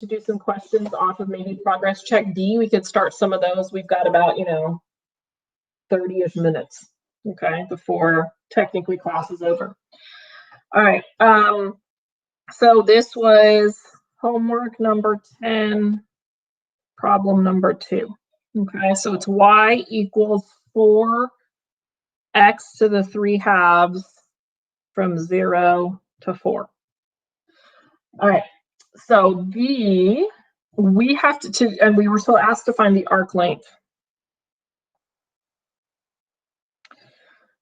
to do some questions off of maybe progress check D. We could start some of those. We've got about, 30-ish minutes, okay, before technically class is over. All right. So this was homework number 10, problem number 2. Okay, so it's y equals 4x to the 3/2 from 0 to 4. All right, so we have to, and we were still asked to find the arc length.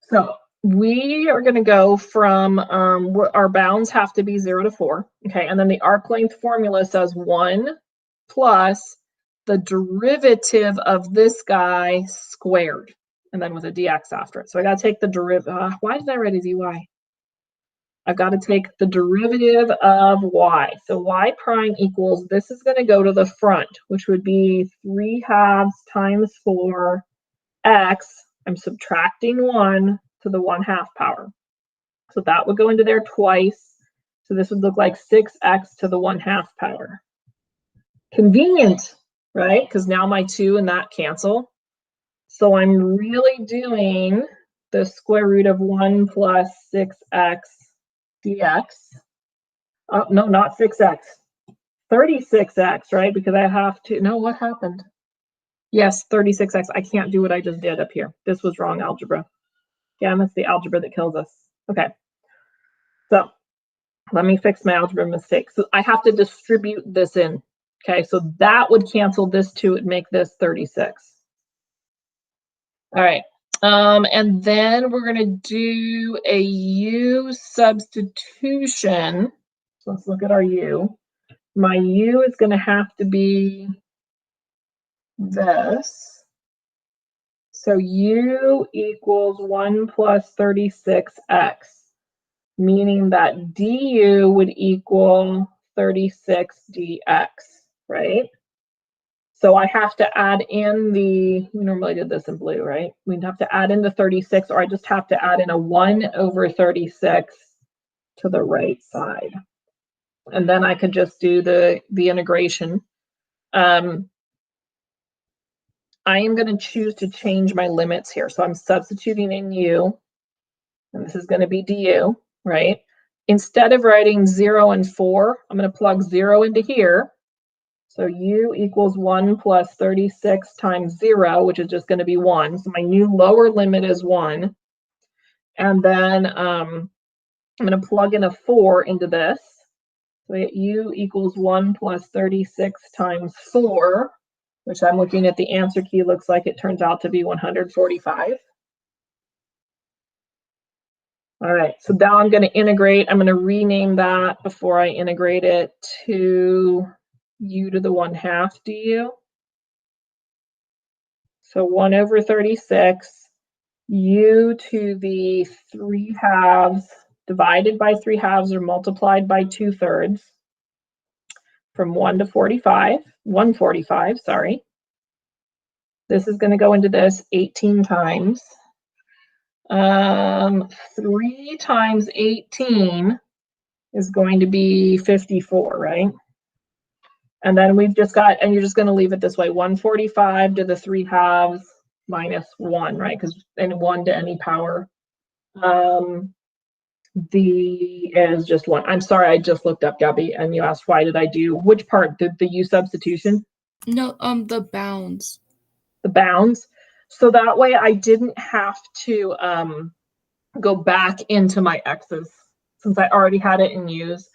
So we are going to go from our bounds have to be 0 to 4. Okay, and then the arc length formula says 1 plus the derivative of this guy squared, and then with a dx after it. So I got to take the derivative. Why did I write a dy? I've got to take the derivative of y. So y prime equals, this is going to go to the front, which would be 3/2 times 4x. I'm subtracting 1 to the 1/2 power. So that would go into there twice. So this would look like 6x to the 1/2 power. Convenient, right? Because now my 2 and that cancel. So I'm really doing the square root of 1 plus 6x dx. Oh, no, not 6x. 36x, right? Because I have to, no, what happened? Yes, 36x. I can't do what I just did up here. This was wrong algebra. Again, it's the algebra that kills us. Okay. So let me fix my algebra mistake. So I have to distribute this in. Okay, so that would cancel this 2 and make this 36. All right. And then we're going to do a u substitution. So let's look at our u. My u is going to have to be this. So u equals 1 plus 36x, meaning that du would equal 36 dx, right? So I have to add in we normally did this in blue, right? We'd have to add in the 36, or I just have to add in a 1 over 36 to the right side. And then I could just do the integration. I am going to choose to change my limits here. So I'm substituting in u, and this is going to be du, right? Instead of writing 0 and 4, I'm going to plug 0 into here. So u equals 1 plus 36 times 0, which is just going to be 1. So my new lower limit is 1. And then I'm going to plug in a 4 into this. So I get u equals 1 plus 36 times 4, which I'm looking at the answer key, looks like it turns out to be 145. All right, so now I'm going to integrate. I'm going to rename that before I integrate it to u to the 1/2 du. So 1 over 36, u to the 3/2 divided by 3/2 or multiplied by 2/3 from 1 to 45, 145, sorry. This is going to go into this 18 times. 3 times 18 is going to be 54, right? And then we've just got, and you're just going to leave it this way, 145 to the 3/2 minus 1, right? Because and 1 to any power. The is just 1. I'm sorry, I just looked up, Gabby, and you asked why did I do which part? The u substitution? No, the bounds. The bounds. So that way I didn't have to go back into my x's since I already had it in u's.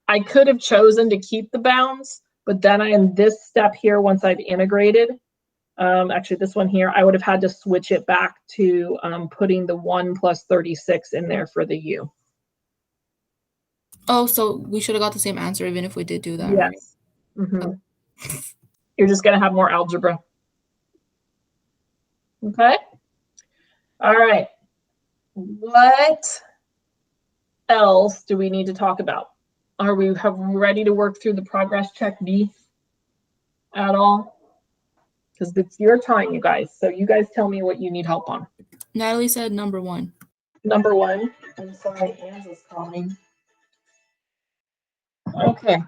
I could have chosen to keep the bounds, but then I am this step here once I've integrated. Actually, this one here, I would have had to switch it back to putting the 1 plus 36 in there for the u. Oh, so we should have got the same answer even if we did do that, yes. right? Mm-hmm. Oh. You're just going to have more algebra. Okay. All right. What else do we need to talk about? Are we ready to work through the progress check B at all? Because it's your time, you guys. So you guys tell me what you need help on. Natalie said number 1. Number 1. I'm sorry, Anne's is calling. Okay.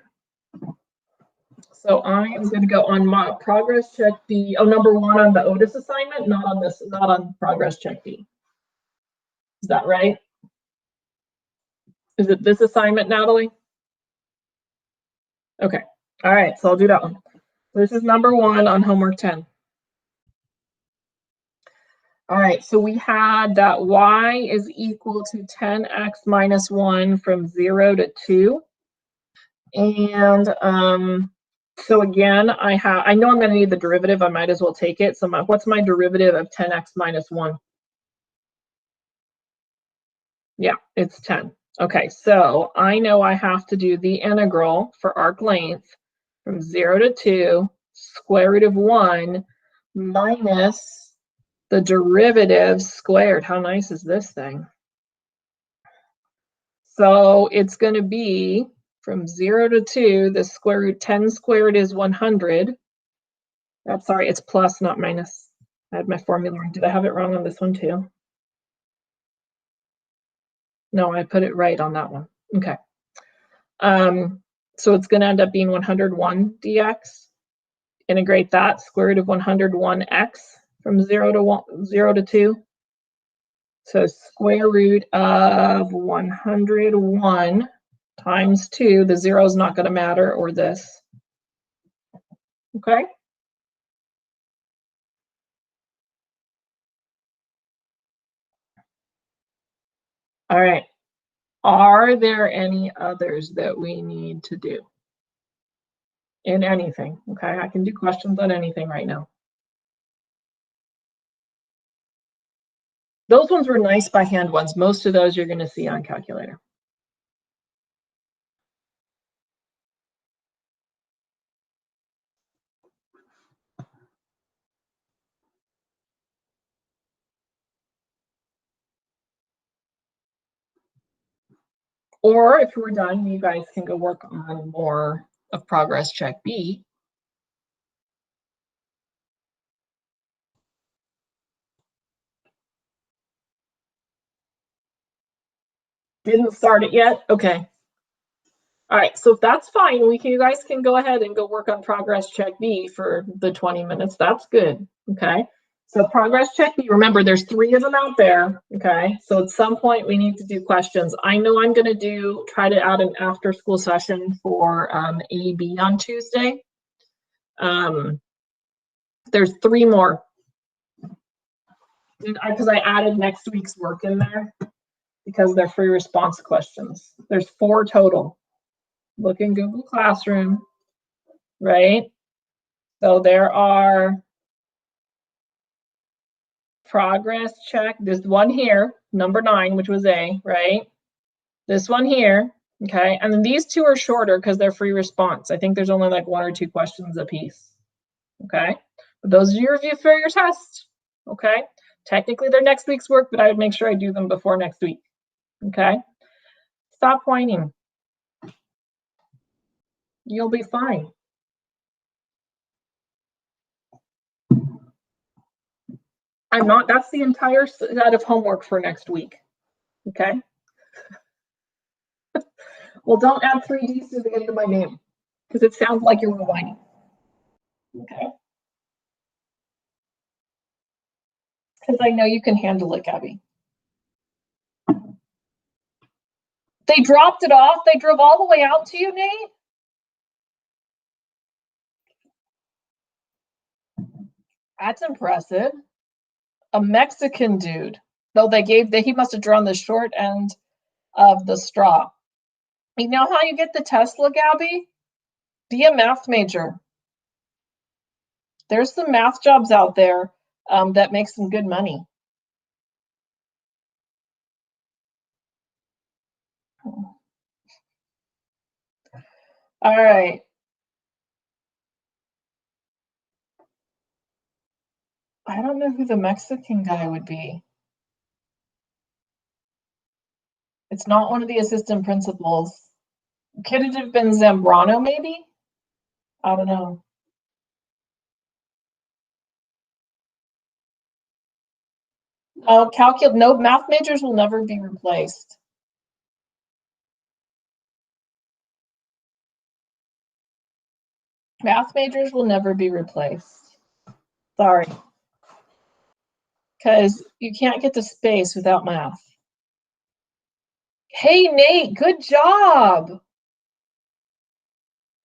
So I am going to go on my progress check B. Oh, number 1 on the Otis assignment, not on this, not on progress check B. Is that right? Is it this assignment, Natalie? Okay. All right. So I'll do that one. This is number 1 on homework 10. All right. So we had that y is equal to 10x minus 1 from 0 to 2. And so again, I know I'm going to need the derivative. I might as well take it. So what's my derivative of 10x minus 1? Yeah, it's 10. Okay, so I know I have to do the integral for arc length from 0 to 2, square root of 1 minus the derivative squared. How nice is this thing? So it's going to be from 0 to 2, the square root 10 squared is 100. I'm sorry, it's plus, not minus. I had my formula wrong. Did I have it wrong on this one too? No, I put it right on that one. Okay. So it's going to end up being 101 dx. Integrate that, square root of 101x from 0 to 2. So square root of 101 times 2. The 0 is not going to matter, or this. Okay. All right. Are there any others that we need to do? In anything, okay? I can do questions on anything right now. Those ones were nice by hand ones. Most of those you're going to see on calculator. Or if we're done, you guys can go work on more of progress check B. Didn't start it yet? Okay. All right, so if that's fine, you guys can go ahead and go work on progress check B for the 20 minutes. That's good, okay? So progress check B, remember there's 3 of them out there, okay? So at some point we need to do questions. I know I'm gonna try to add an after school session for AB on Tuesday. There's 3 more. Because I added next week's work in there because they're free response questions. There's 4 total. Look in Google Classroom, right? So there are progress check. There's one here, number 9, which was A, right? This one here, okay? And then these 2 are shorter because they're free response. I think there's only like 1 or 2 questions a piece, okay? But those are your review for your test, okay? Technically, they're next week's work, but I would make sure I do them before next week, okay? Stop whining. You'll be fine. I'm not, that's the entire set of homework for next week, okay? Well, don't add 3 D's to the end of my name because it sounds like you're whining, okay? Because I know you can handle it, Gabby. They dropped it off? They drove all the way out to you, Nate? That's impressive. A Mexican dude. Though he must have drawn the short end of the straw. You know how you get the Tesla, Gabby? Be a math major. There's some math jobs out there that make some good money. All right. I don't know who the Mexican guy would be. It's not one of the assistant principals. Could it have been Zambrano, maybe? I don't know. No, math majors will never be replaced. Math majors will never be replaced. Sorry. Because you can't get to space without math. Hey, Nate, good job.